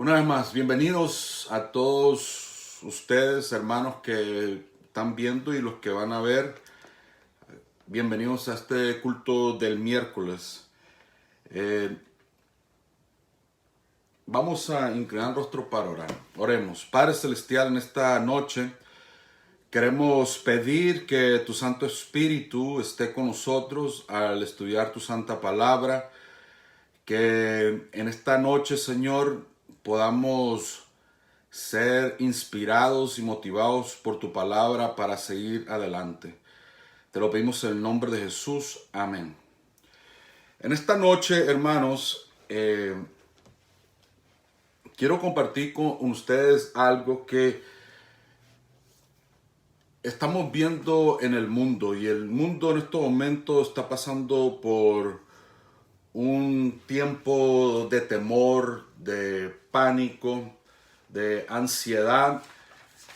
Una vez más, bienvenidos a todos ustedes, hermanos que están viendo y los que van a ver. Bienvenidos a este culto del miércoles. Vamos a inclinar rostro para orar. Oremos. Padre Celestial, en esta noche queremos pedir que tu Santo Espíritu esté con nosotros al estudiar tu santa palabra. Que en esta noche, Señor, podamos ser inspirados y motivados por tu palabra para seguir adelante. Te lo pedimos en el nombre de Jesús. Amén. En esta noche, hermanos, quiero compartir con ustedes algo que estamos viendo en el mundo. Y el mundo en estos momentos está pasando por un tiempo de temor, de pánico, de ansiedad.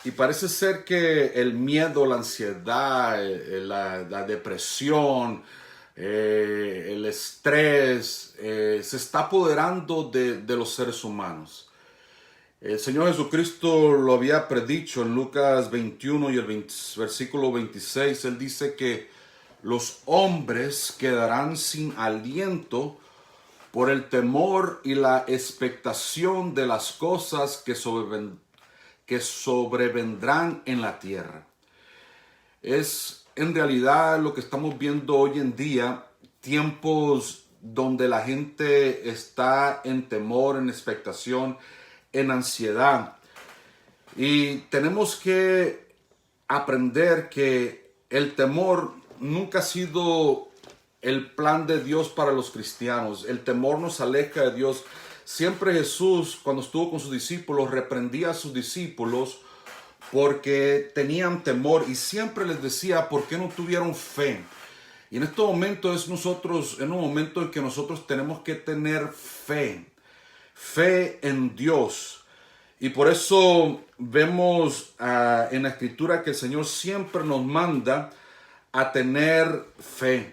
Y parece ser que el miedo, la ansiedad, la depresión, el estrés, se está apoderando de los seres humanos. El Señor Jesucristo lo había predicho en Lucas 21 y el versículo 26. Él dice que los hombres quedarán sin aliento por el temor y la expectación de las cosas que sobrevendrán en la tierra. Es en realidad lo que estamos viendo hoy en día, tiempos donde la gente está en temor, en expectación, en ansiedad. Y tenemos que aprender que el temor nunca ha sido el plan de Dios para los cristianos. El temor nos aleja de Dios. Siempre Jesús, cuando estuvo con sus discípulos, reprendía a sus discípulos porque tenían temor y siempre les decía, ¿por qué no tuvieron fe? Y en este momento es un momento en que nosotros tenemos que tener fe en Dios. Y por eso vemos en la Escritura que el Señor siempre nos manda a tener fe.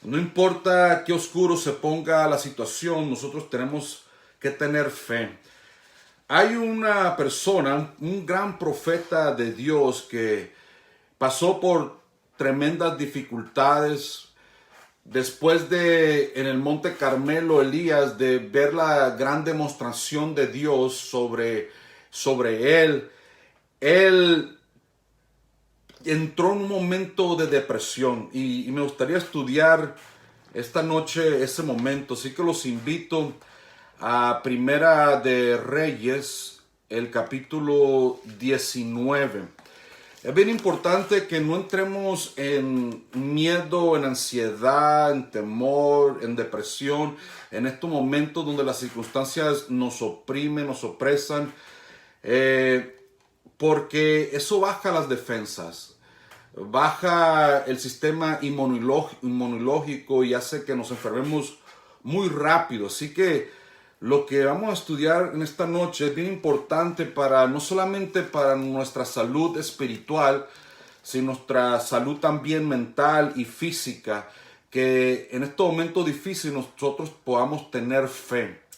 No importa qué oscuro se ponga la situación, nosotros tenemos que tener fe. Hay una persona, un gran profeta de Dios que pasó por tremendas dificultades. Después de, en el Monte Carmelo, Elías, de ver la gran demostración de Dios sobre él entró en un momento de depresión y me gustaría estudiar esta noche ese momento. Así que los invito a Primera de Reyes, el capítulo 19. Es bien importante que no entremos en miedo, en ansiedad, en temor, en depresión, en estos momentos donde las circunstancias nos oprimen, nos opresan, porque eso baja las defensas, baja el sistema inmunológico y hace que nos enfermemos muy rápido. Así que lo que vamos a estudiar en esta noche es bien importante no solamente para nuestra salud espiritual, sino nuestra salud también mental y física, que en estos momentos difíciles nosotros podamos tener fe.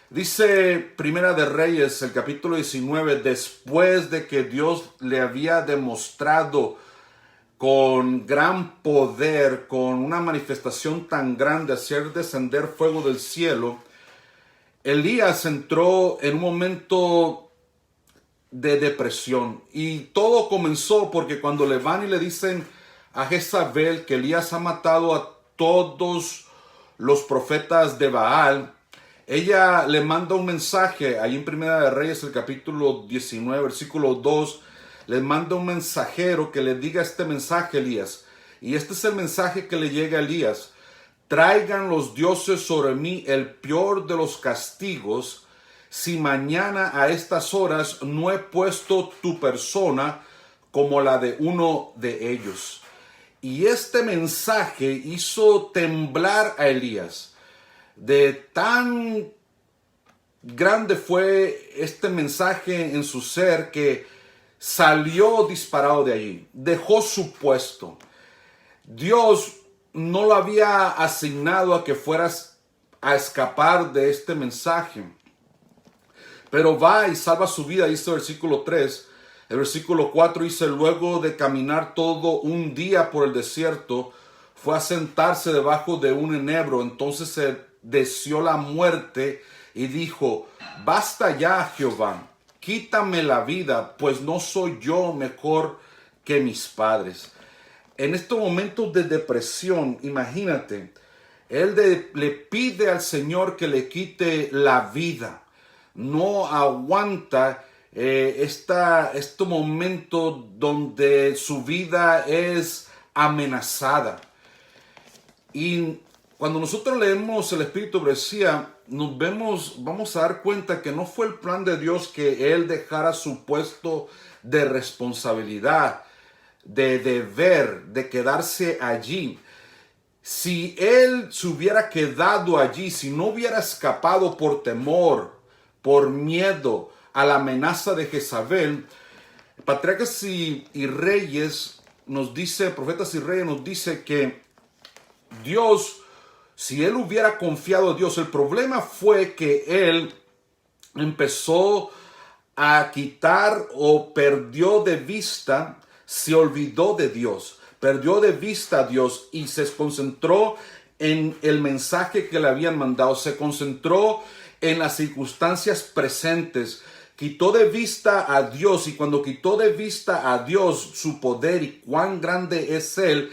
Dice Primera de Reyes, el capítulo 19, después de que Dios le había demostrado con gran poder, con una manifestación tan grande, hacer descender fuego del cielo, Elías entró en un momento de depresión y todo comenzó porque cuando le van y le dicen a Jezabel que Elías ha matado a todos los profetas de Baal, ella le manda un mensaje ahí en Primera de Reyes, el capítulo 19, versículo 2, le manda un mensajero que le diga este mensaje a Elías. Y este es el mensaje que le llega a Elías: traigan los dioses sobre mí el peor de los castigos, si mañana a estas horas no he puesto tu persona como la de uno de ellos. Y este mensaje hizo temblar a Elías. De tan grande fue este mensaje en su ser que salió disparado de allí, dejó su puesto. Dios no lo había asignado a que fueras a escapar de este mensaje. pero va y salva su vida, dice el versículo 3. El versículo 4 dice, luego de caminar todo un día por el desierto, fue a sentarse debajo de un enebro. Entonces se deseó la muerte y dijo, basta ya, Jehová, quítame la vida, pues no soy yo mejor que mis padres. En estos momentos de depresión, imagínate, él le pide al Señor que le quite la vida. No aguanta este momento donde su vida es amenazada. Y cuando nosotros leemos el Espíritu de Profecía, vamos a dar cuenta que no fue el plan de Dios que Él dejara su puesto de responsabilidad, de deber, de quedarse allí. Si Él se hubiera quedado allí, si no hubiera escapado por temor, por miedo a la amenaza de Jezabel, Patriarcas y Reyes nos dice, Profetas y Reyes nos dice que Dios, si él hubiera confiado en Dios, el problema fue que él empezó a quitar o perdió de vista, se olvidó de Dios, perdió de vista a Dios y se concentró en el mensaje que le habían mandado, se concentró en las circunstancias presentes, quitó de vista a Dios, y cuando quitó de vista a Dios su poder y cuán grande es Él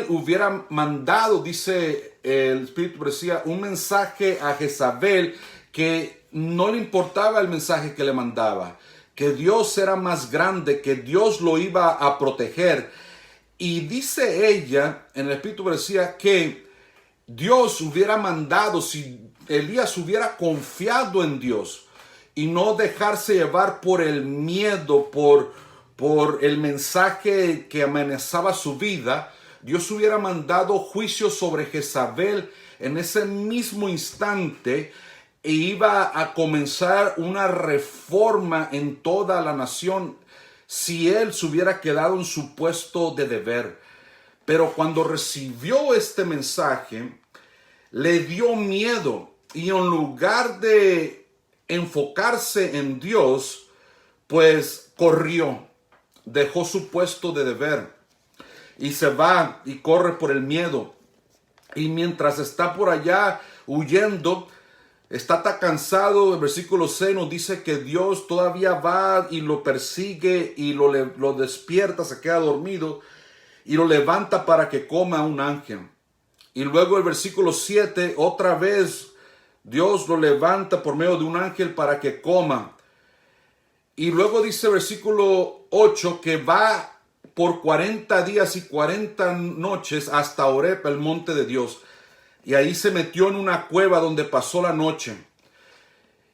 hubiera mandado, dice el Espíritu decía, un mensaje a Jezabel que no le importaba el mensaje que le mandaba, que Dios era más grande, que Dios lo iba a proteger. Y dice ella, en el Espíritu decía, que Dios hubiera mandado, si Elías hubiera confiado en Dios y no dejarse llevar por el miedo, por el mensaje que amenazaba su vida, Dios hubiera mandado juicio sobre Jezabel en ese mismo instante e iba a comenzar una reforma en toda la nación si él se hubiera quedado en su puesto de deber. Pero cuando recibió este mensaje, le dio miedo y en lugar de enfocarse en Dios, pues corrió, dejó su puesto de deber y se va y corre por el miedo. Y mientras está por allá huyendo, está tan cansado. El versículo 6 nos dice que Dios todavía va y lo persigue y lo despierta, se queda dormido y lo levanta para que coma un ángel. Y luego el versículo 7, otra vez Dios lo levanta por medio de un ángel para que coma. Y luego dice el versículo 8 que va por 40 días y 40 noches hasta Oreb, el monte de Dios. Y ahí se metió en una cueva donde pasó la noche.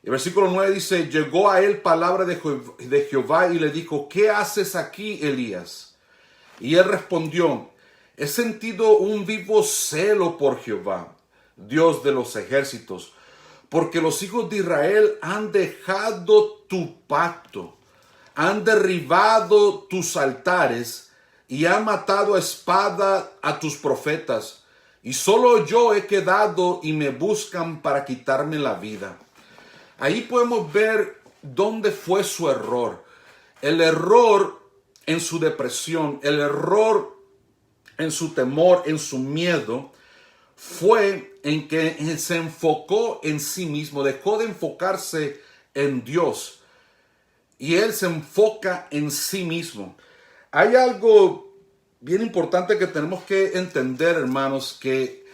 El versículo 9 dice, llegó a él palabra de Jehová y le dijo, ¿qué haces aquí, Elías? Y él respondió, he sentido un vivo celo por Jehová, Dios de los ejércitos, porque los hijos de Israel han dejado tu pacto, han derribado tus altares y han matado a espada a tus profetas. Y solo yo he quedado y me buscan para quitarme la vida. Ahí podemos ver dónde fue su error. El error en su depresión, el error en su temor, en su miedo, fue en que se enfocó en sí mismo, dejó de enfocarse en Dios. Y él se enfoca en sí mismo. Hay algo bien importante que tenemos que entender, hermanos, que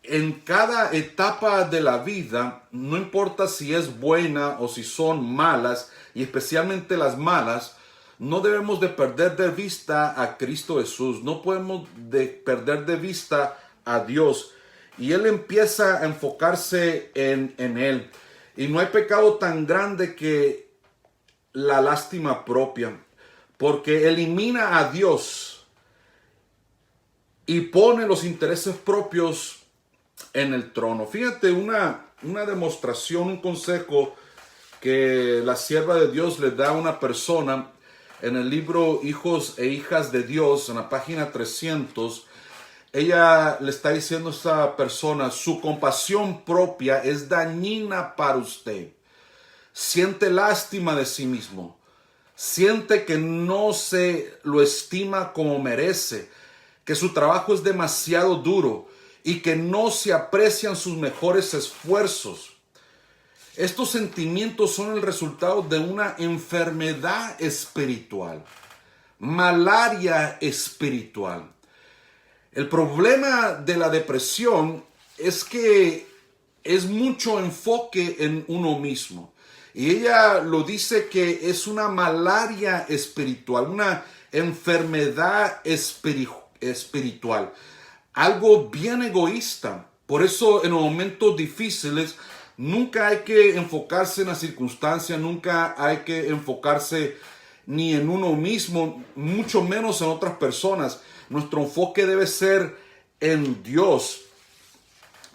en cada etapa de la vida, no importa si es buena o si son malas, y especialmente las malas, no debemos de perder de vista a Cristo Jesús. No podemos perder de vista a Dios. Y él empieza a enfocarse en él. Y no hay pecado tan grande que la lástima propia, porque elimina a Dios y pone los intereses propios en el trono. Fíjate, una demostración, un consejo que la sierva de Dios le da a una persona en el libro Hijos e Hijas de Dios, en la página 300. Ella le está diciendo a esta persona, su compasión propia es dañina para usted. siente lástima de sí mismo, siente que no se lo estima como merece, que su trabajo es demasiado duro y que no se aprecian sus mejores esfuerzos. Estos sentimientos son el resultado de una enfermedad espiritual, malaria espiritual. El problema de la depresión es que es mucho enfoque en uno mismo. Y ella lo dice que es una malaria espiritual, una enfermedad espiritual, algo bien egoísta. Por eso en los momentos difíciles nunca hay que enfocarse en las circunstancias, nunca hay que enfocarse ni en uno mismo, mucho menos en otras personas. Nuestro enfoque debe ser en Dios.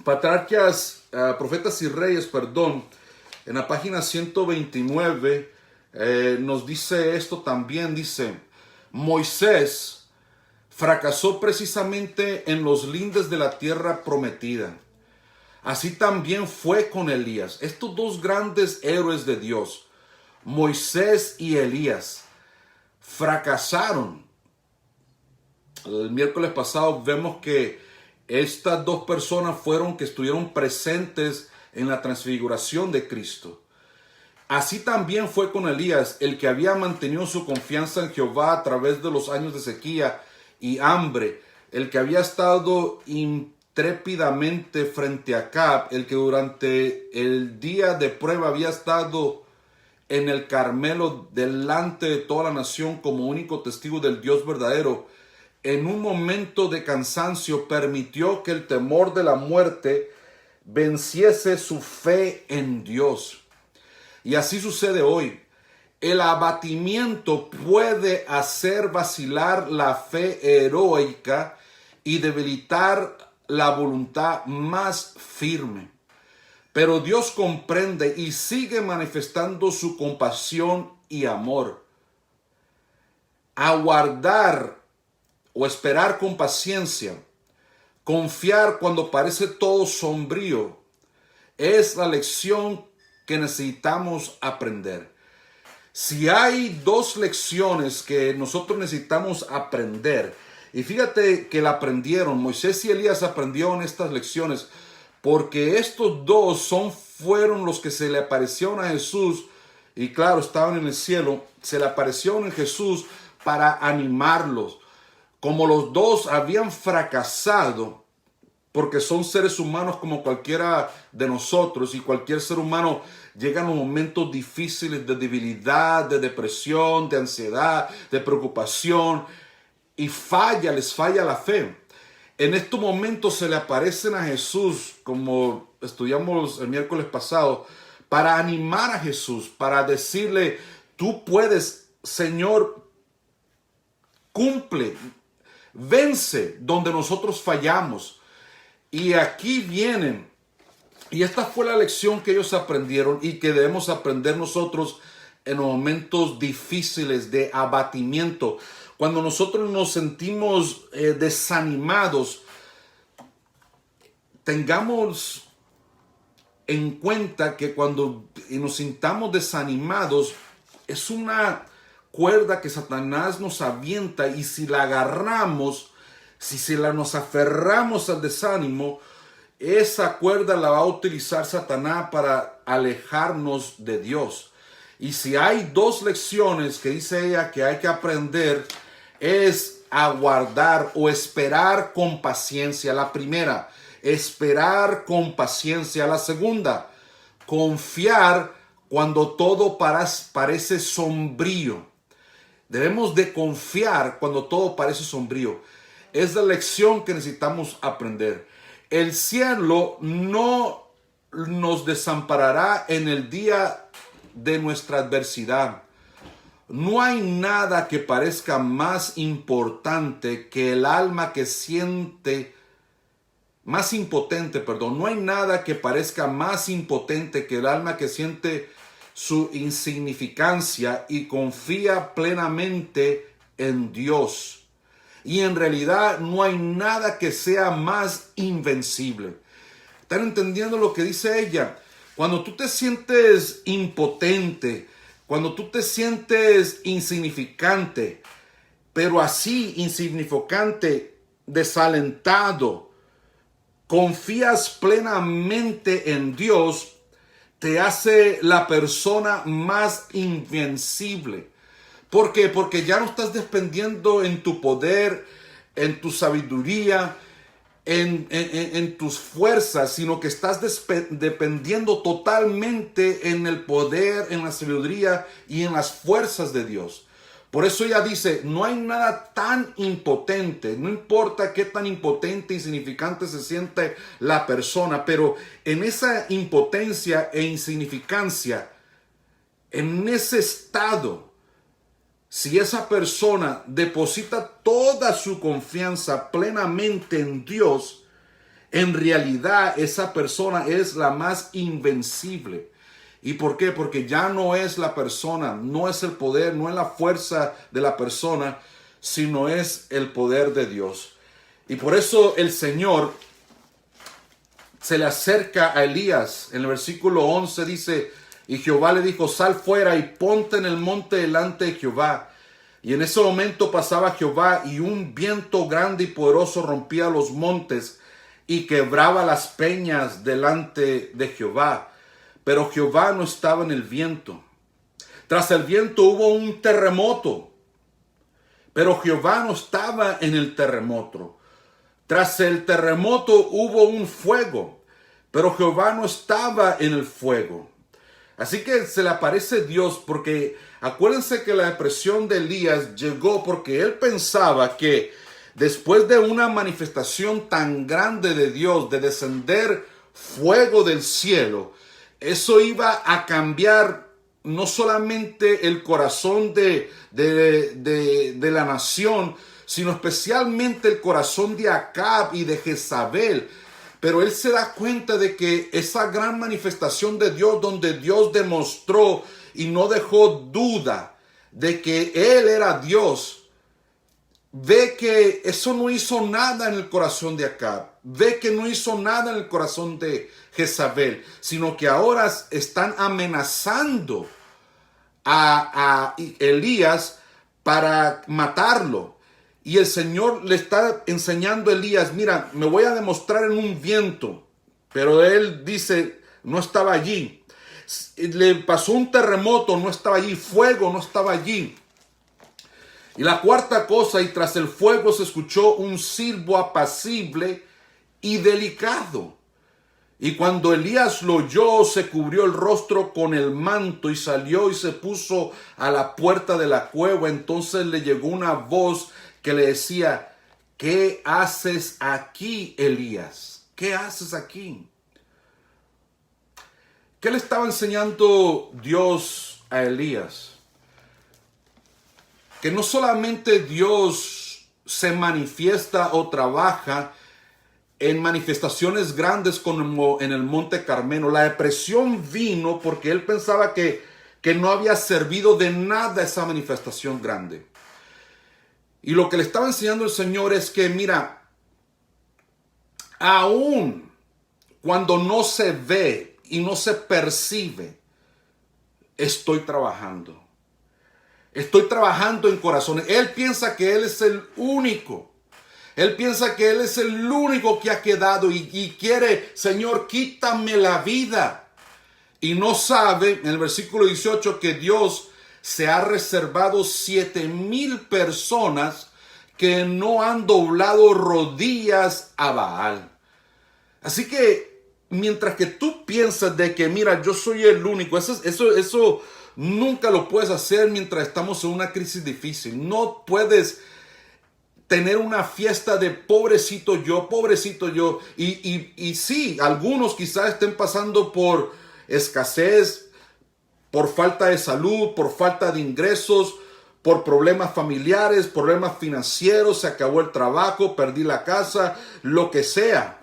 Patriarcas, Profetas y Reyes, en la página 129 nos dice esto también, dice, Moisés fracasó precisamente en los lindes de la tierra prometida. Así también fue con Elías. Estos dos grandes héroes de Dios, Moisés y Elías, fracasaron. El miércoles pasado vemos que estas dos personas que estuvieron presentes en la transfiguración de Cristo. Así también fue con Elías, el que había mantenido su confianza en Jehová a través de los años de sequía y hambre, el que había estado intrépidamente frente a Acab, el que durante el día de prueba había estado en el Carmelo delante de toda la nación como único testigo del Dios verdadero. En un momento de cansancio permitió que el temor de la muerte venciese su fe en Dios. Y así sucede hoy. El abatimiento puede hacer vacilar la fe heroica y debilitar la voluntad más firme. Pero Dios comprende y sigue manifestando su compasión y amor. Aguardar o esperar con paciencia, confiar cuando parece todo sombrío, es la lección que necesitamos aprender. Si hay dos lecciones que nosotros necesitamos aprender, y fíjate que la aprendieron, Moisés y Elías aprendieron estas lecciones, porque estos dos fueron los que se le aparecieron a Jesús, y claro, estaban en el cielo, se le aparecieron a Jesús para animarlos. Como los dos habían fracasado, porque son seres humanos como cualquiera de nosotros, y cualquier ser humano llega a momentos difíciles de debilidad, de depresión, de ansiedad, de preocupación, y les falla la fe. En estos momentos se le aparecen a Jesús, como estudiamos el miércoles pasado, para animar a Jesús, para decirle, tú puedes, Señor, cumple, vence donde nosotros fallamos. Y aquí vienen, y esta fue la lección que ellos aprendieron y que debemos aprender nosotros en los momentos difíciles de abatimiento. Cuando nosotros nos sentimos desanimados, tengamos en cuenta que cuando nos sintamos desanimados, es una cuerda que Satanás nos avienta, y si la agarramos, nos aferramos al desánimo, esa cuerda la va a utilizar Satanás para alejarnos de Dios. Y si hay dos lecciones que dice ella que hay que aprender, es aguardar o esperar con paciencia. La primera, esperar con paciencia. La segunda, confiar cuando todo parece sombrío. Debemos de confiar cuando todo parece sombrío. Es la lección que necesitamos aprender. El cielo no nos desamparará en el día de nuestra adversidad. No hay nada que parezca más importante que el alma que siente, más impotente, perdón. No hay nada que parezca más impotente que el alma que siente su insignificancia y confía plenamente en Dios. Y en realidad no hay nada que sea más invencible. ¿Están entendiendo lo que dice ella? Cuando tú te sientes impotente, cuando tú te sientes insignificante, pero así insignificante, desalentado, confías plenamente en Dios, te hace la persona más invencible. ¿Por qué? Porque ya no estás dependiendo en tu poder, en tu sabiduría, en tus fuerzas, sino que estás dependiendo totalmente en el poder, en la sabiduría y en las fuerzas de Dios. Por eso ella dice, no hay nada tan impotente, no importa qué tan impotente e insignificante se siente la persona, pero en esa impotencia e insignificancia, en ese estado, si esa persona deposita toda su confianza plenamente en Dios, en realidad esa persona es la más invencible. ¿Y por qué? Porque ya no es la persona, no es el poder, no es la fuerza de la persona, sino es el poder de Dios. Y por eso el Señor se le acerca a Elías. En el versículo 11 dice, y Jehová le dijo, sal fuera y ponte en el monte delante de Jehová. Y en ese momento pasaba Jehová y un viento grande y poderoso rompía los montes y quebraba las peñas delante de Jehová. Pero Jehová no estaba en el viento. Tras el viento hubo un terremoto, pero Jehová no estaba en el terremoto. Tras el terremoto hubo un fuego, pero Jehová no estaba en el fuego. Así que se le aparece Dios porque acuérdense que la depresión de Elías llegó porque él pensaba que después de una manifestación tan grande de Dios, de descender fuego del cielo, eso iba a cambiar no solamente el corazón de la nación, sino especialmente el corazón de Acab y de Jezabel. Pero él se da cuenta de que esa gran manifestación de Dios, donde Dios demostró y no dejó duda de que Él era Dios, ve que eso no hizo nada en el corazón de Acab, ve que no hizo nada en el corazón de Jezabel, sino que ahora están amenazando a Elías para matarlo. Y el Señor le está enseñando a Elías, mira, me voy a demostrar en un viento. Pero él dice, no estaba allí. Le pasó un terremoto, no estaba allí. Fuego, no estaba allí. Y la cuarta cosa, y tras el fuego se escuchó un silbo apacible y delicado. Y cuando Elías lo oyó, se cubrió el rostro con el manto y salió y se puso a la puerta de la cueva. Entonces le llegó una voz que le decía, ¿qué haces aquí, Elías? ¿Qué haces aquí? ¿Qué le estaba enseñando Dios a Elías? Que no solamente Dios se manifiesta o trabaja en manifestaciones grandes como en el Monte Carmelo. La depresión vino porque él pensaba que no había servido de nada esa manifestación grande. Y lo que le estaba enseñando el Señor es que, mira, aún cuando no se ve y no se percibe, estoy trabajando. Estoy trabajando en corazones. Él piensa que él es el único. Él piensa que él es el único que ha quedado y quiere, Señor, quítame la vida. Y no sabe, en el versículo 18, que Dios se ha reservado 7,000 personas que no han doblado rodillas a Baal. Así que mientras que tú piensas de que, mira, yo soy el único, eso nunca lo puedes hacer mientras estamos en una crisis difícil. No puedes tener una fiesta de pobrecito yo. Y sí, algunos quizás estén pasando por escasez, por falta de salud, por falta de ingresos, por problemas familiares, problemas financieros, se acabó el trabajo, perdí la casa, lo que sea.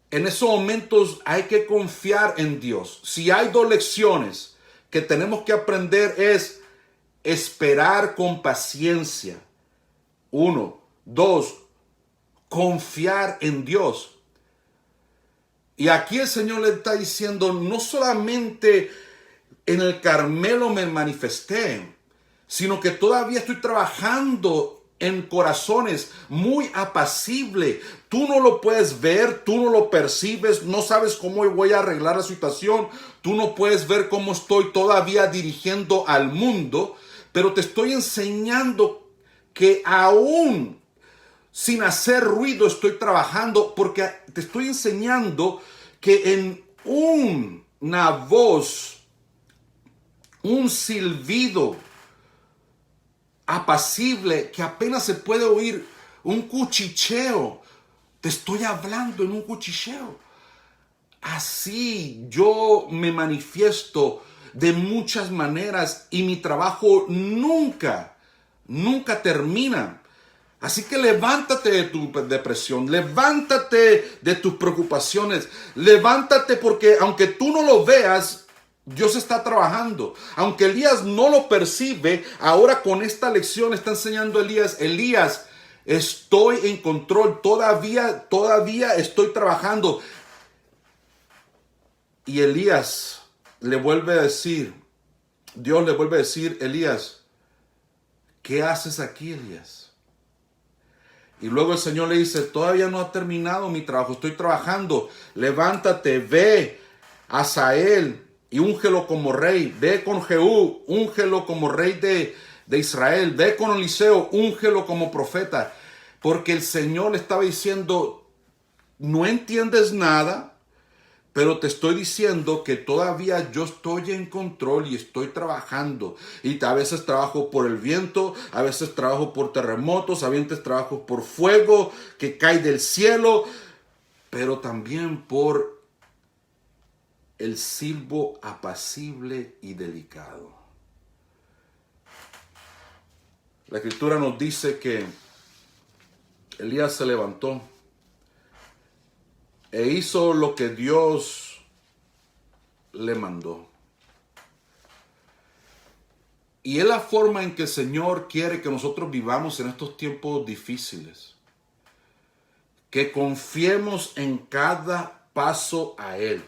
En esos momentos hay que confiar en Dios. Si hay 2 lecciones que tenemos que aprender es esperar con paciencia. 1, 2, confiar en Dios. Y aquí el Señor le está diciendo, no solamente en el Carmelo me manifesté, sino que todavía estoy trabajando en corazones muy apacible. Tú no lo puedes ver, tú no lo percibes, no sabes cómo voy a arreglar la situación, tú no puedes ver cómo estoy todavía dirigiendo al mundo, pero te estoy enseñando que aún sin hacer ruido estoy trabajando, porque te estoy enseñando que en una voz, un silbido apacible que apenas se puede oír, un cuchicheo, te estoy hablando en un cuchicheo. Así yo me manifiesto de muchas maneras y mi trabajo nunca termina. Así que levántate de tu depresión, levántate de tus preocupaciones, levántate porque aunque tú no lo veas, Dios está trabajando. Aunque Elías no lo percibe, ahora con esta lección está enseñando Elías, estoy en control, todavía estoy trabajando. Y Elías le vuelve a decir, Dios le vuelve a decir, Elías, ¿qué haces aquí, Elías? Y luego el Señor le dice, todavía no ha terminado mi trabajo, estoy trabajando. Levántate, ve a Hazael y úngelo como rey. Ve con Jehú, úngelo como rey de Israel. Ve con Eliseo, úngelo como profeta. Porque el Señor le estaba diciendo, no entiendes nada, pero te estoy diciendo que todavía yo estoy en control y estoy trabajando. Y a veces trabajo por el viento, a veces trabajo por terremotos, a veces trabajo por fuego que cae del cielo, pero también por el silbo apacible y delicado. La Escritura nos dice que Elías se levantó e hizo lo que Dios le mandó. Y es la forma en que el Señor quiere que nosotros vivamos en estos tiempos difíciles. Que confiemos en cada paso a Él.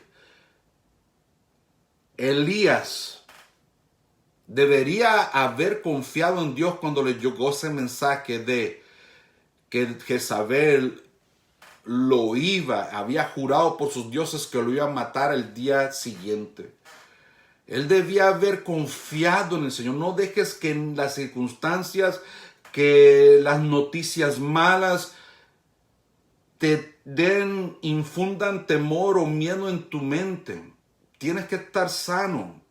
Elías debería haber confiado en Dios cuando le llegó ese mensaje de que Jezabel había jurado por sus dioses que lo iba a matar el día siguiente. Él debía haber confiado en el Señor. No dejes que en las circunstancias, que las noticias malas infundan temor o miedo en tu mente. Tienes que estar sano.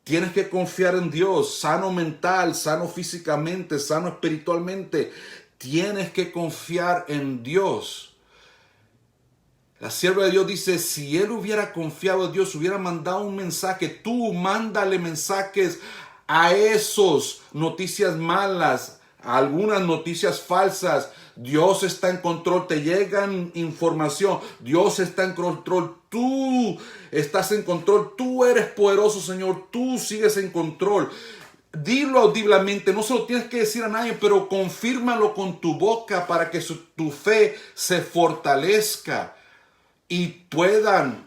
Tienes que confiar en Dios, sano mental, sano físicamente, sano espiritualmente. Tienes que confiar en Dios. La sierva de Dios dice, si él hubiera confiado en Dios, hubiera mandado un mensaje. Tú mándale mensajes a esos noticias malas, a algunas noticias falsas. Dios está en control, te llegan información. Dios está en control, tú estás en control. Tú eres poderoso, Señor, tú sigues en control. Dilo audiblemente, no se lo tienes que decir a nadie, pero confírmalo con tu boca para que tu fe se fortalezca y puedan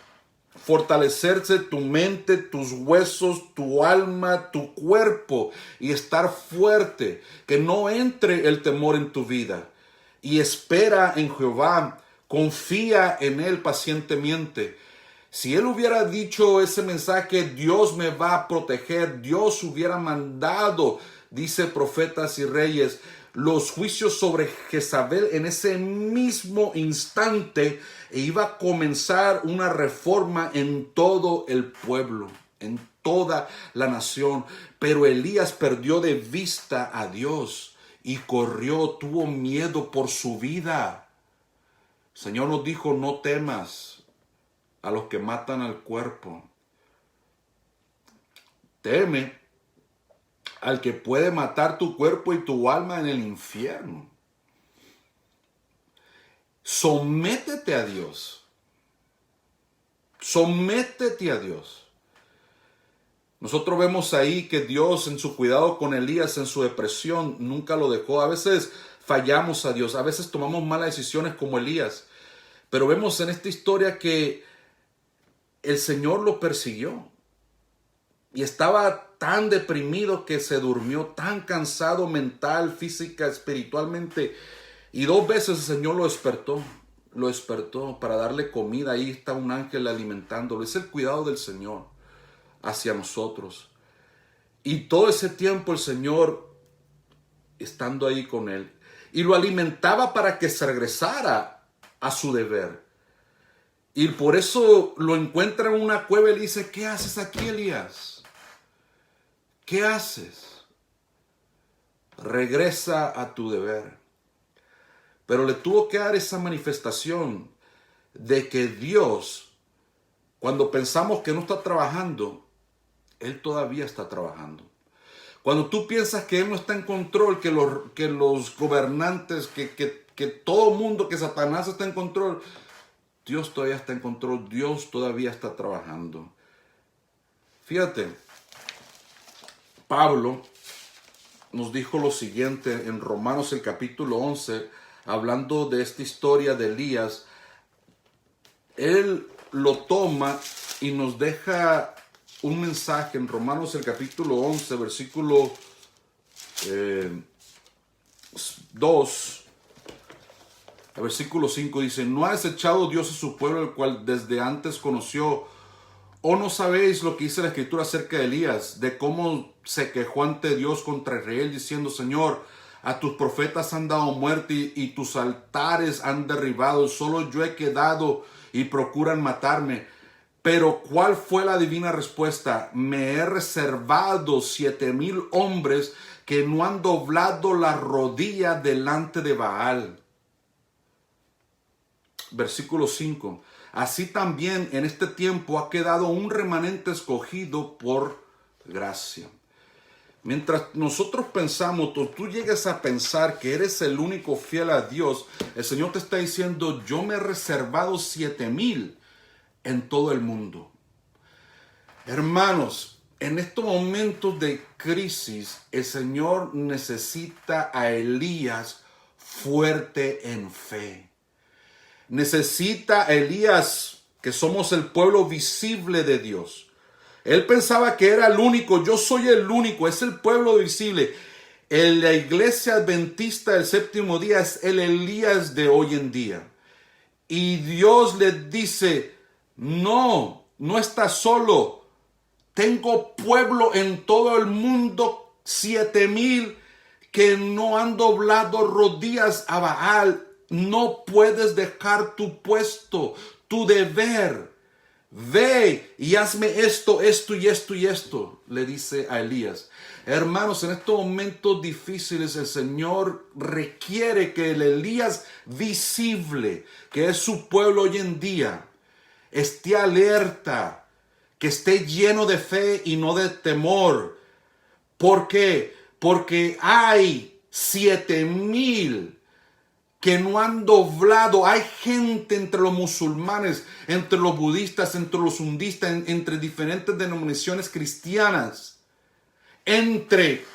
fortalecerse tu mente, tus huesos, tu alma, tu cuerpo y estar fuerte, que no entre el temor en tu vida. Y espera en Jehová, confía en Él pacientemente. Si él hubiera dicho ese mensaje, Dios me va a proteger, Dios hubiera mandado, dice Profetas y Reyes, los juicios sobre Jezabel en ese mismo instante, e iba a comenzar una reforma en todo el pueblo, en toda la nación. Pero Elías perdió de vista a Dios y corrió, tuvo miedo por su vida. El Señor nos dijo, no temas a los que matan al cuerpo. Teme al que puede matar tu cuerpo y tu alma en el infierno. Sométete a Dios. Sométete a Dios. Nosotros vemos ahí que Dios en su cuidado con Elías, en su depresión, nunca lo dejó. A veces fallamos a Dios, a veces tomamos malas decisiones como Elías. Pero vemos en esta historia que el Señor lo persiguió y estaba tan deprimido que se durmió, tan cansado mental, física, espiritualmente. Y 2 veces el Señor lo despertó para darle comida. Ahí está un ángel alimentándolo. Es el cuidado del Señor hacia nosotros. Y todo ese tiempo el Señor estando ahí con él. Y lo alimentaba para que se regresara a su deber. Y por eso lo encuentra en una cueva y le dice, ¿qué haces aquí, Elías? ¿Qué haces? Regresa a tu deber. Pero le tuvo que dar esa manifestación de que Dios, cuando pensamos que no está trabajando, Él todavía está trabajando. Cuando tú piensas que Él no está en control, que los gobernantes, que todo mundo, que Satanás está en control, Dios todavía está en control, Dios todavía está trabajando. Fíjate, Pablo nos dijo lo siguiente en Romanos el capítulo 11, hablando de esta historia de Elías. Él lo toma y nos deja un mensaje en Romanos el capítulo 11, versículo 2. El versículo 5 dice, ¿no ha desechado Dios a su pueblo, el cual desde antes conoció? ¿O no sabéis lo que dice la Escritura acerca de Elías, de cómo se quejó ante Dios contra Israel, diciendo, Señor, a tus profetas han dado muerte y tus altares han derribado, solo yo he quedado y procuran matarme? Pero ¿cuál fue la divina respuesta? Me he reservado 7,000 hombres que no han doblado la rodilla delante de Baal. Versículo 5. Así también en este tiempo ha quedado un remanente escogido por gracia. Mientras nosotros pensamos, o tú llegues a pensar que eres el único fiel a Dios, el Señor te está diciendo, yo me he reservado 7,000 en todo el mundo. Hermanos, en estos momentos de crisis, el Señor necesita a Elías fuerte en fe. Necesita a Elías, que somos el pueblo visible de Dios. Él pensaba que era el único, yo soy el único, es el pueblo visible. La iglesia adventista del séptimo día es el Elías de hoy en día. Y Dios le dice, no estás solo. Tengo pueblo en todo el mundo, 7,000 que no han doblado rodillas a Baal. No puedes dejar tu puesto, tu deber. Ve y hazme esto, esto y esto y esto, le dice a Elías. Hermanos, en estos momentos difíciles el Señor requiere que el Elías visible, que es su pueblo hoy en día, esté alerta, que esté lleno de fe y no de temor. ¿Por qué? Porque hay 7,000 que no han doblado. Hay gente entre los musulmanes, entre los budistas, entre los hundistas, entre diferentes denominaciones cristianas, entre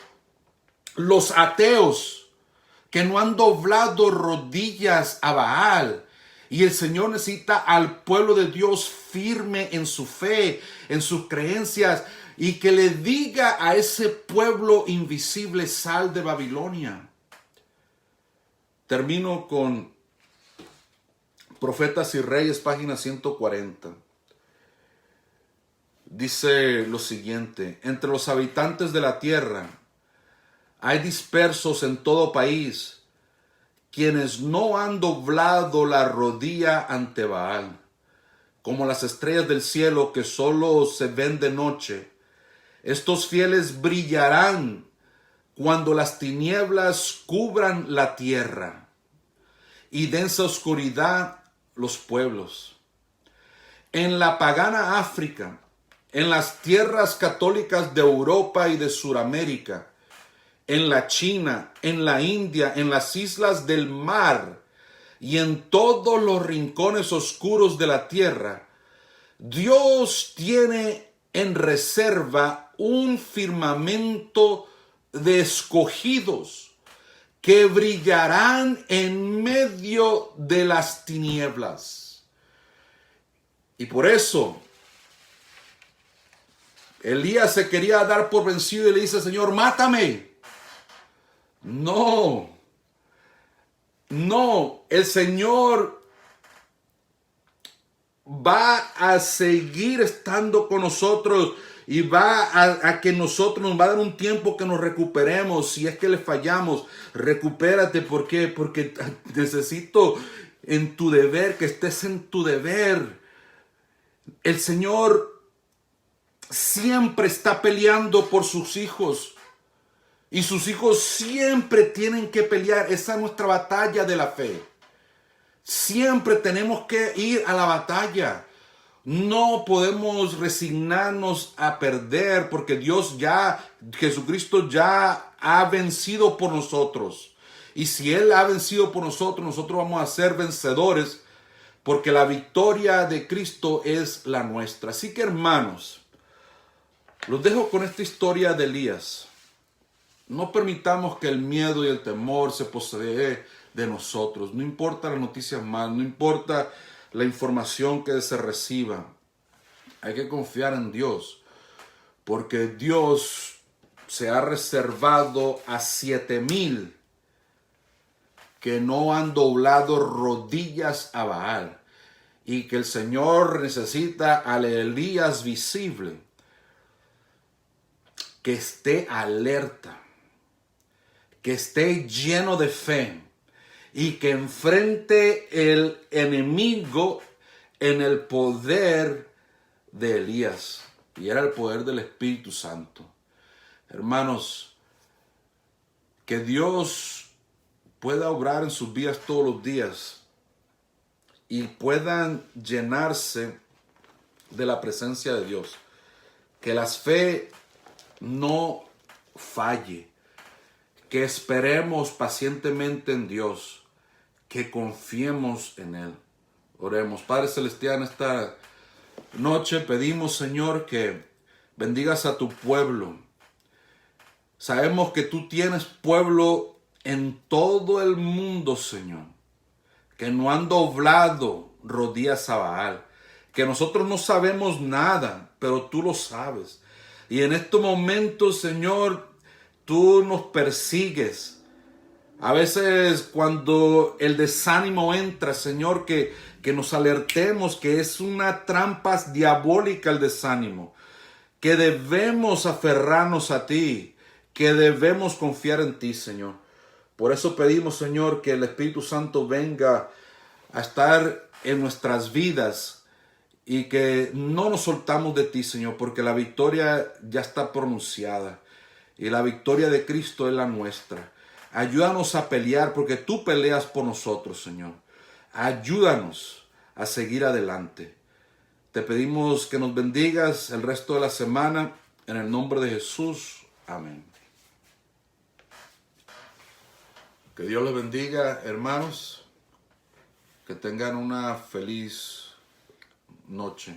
los ateos, que no han doblado rodillas a Baal. Y el Señor necesita al pueblo de Dios firme en su fe, en sus creencias, y que le diga a ese pueblo invisible, sal de Babilonia. Termino con Profetas y Reyes, página 140. Dice lo siguiente, entre los habitantes de la tierra hay dispersos en todo país quienes no han doblado la rodilla ante Baal, como las estrellas del cielo que solo se ven de noche. Estos fieles brillarán cuando las tinieblas cubran la tierra y densa oscuridad los pueblos. En la pagana África, en las tierras católicas de Europa y de Sudamérica, en la China, en la India, en las islas del mar y en todos los rincones oscuros de la tierra, Dios tiene en reserva un firmamento de escogidos que brillarán en medio de las tinieblas. Y por eso Elías se quería dar por vencido y le dice, Señor, mátame. No, no, el Señor va a seguir estando con nosotros y va a que nosotros nos va a dar un tiempo que nos recuperemos. Si es que le fallamos, recupérate. ¿Por qué? Porque necesito en tu deber, que estés en tu deber. El Señor siempre está peleando por sus hijos y sus hijos siempre tienen que pelear. Esa es nuestra batalla de la fe. Siempre tenemos que ir a la batalla. No podemos resignarnos a perder porque Jesucristo ya ha vencido por nosotros. Y si Él ha vencido por nosotros, nosotros vamos a ser vencedores porque la victoria de Cristo es la nuestra. Así que, hermanos, los dejo con esta historia de Elías. No permitamos que el miedo y el temor se posee de nosotros. No importa las noticias malas, no importa la información que se reciba. Hay que confiar en Dios, porque Dios se ha reservado a 7,000 que no han doblado rodillas a Baal, y que el Señor necesita al Elías visible que esté alerta, que esté lleno de fe y que enfrente el enemigo en el poder de Elías. Y era el poder del Espíritu Santo. Hermanos, que Dios pueda obrar en sus vidas todos los días y puedan llenarse de la presencia de Dios. Que la fe no falle. Que esperemos pacientemente en Dios. Que confiemos en Él. Oremos. Padre Celestial, en esta noche pedimos, Señor, que bendigas a tu pueblo. Sabemos que tú tienes pueblo en todo el mundo, Señor, que no han doblado rodillas a Baal, que nosotros no sabemos nada, pero tú lo sabes. Y en estos momentos, Señor, tú nos persigues. A veces cuando el desánimo entra, Señor, que nos alertemos que es una trampa diabólica el desánimo, que debemos aferrarnos a ti, que debemos confiar en ti, Señor. Por eso pedimos, Señor, que el Espíritu Santo venga a estar en nuestras vidas y que no nos soltamos de ti, Señor, porque la victoria ya está pronunciada y la victoria de Cristo es la nuestra. Ayúdanos a pelear porque tú peleas por nosotros, Señor. Ayúdanos a seguir adelante. Te pedimos que nos bendigas el resto de la semana. En el nombre de Jesús. Amén. Que Dios les bendiga, hermanos. Que tengan una feliz noche.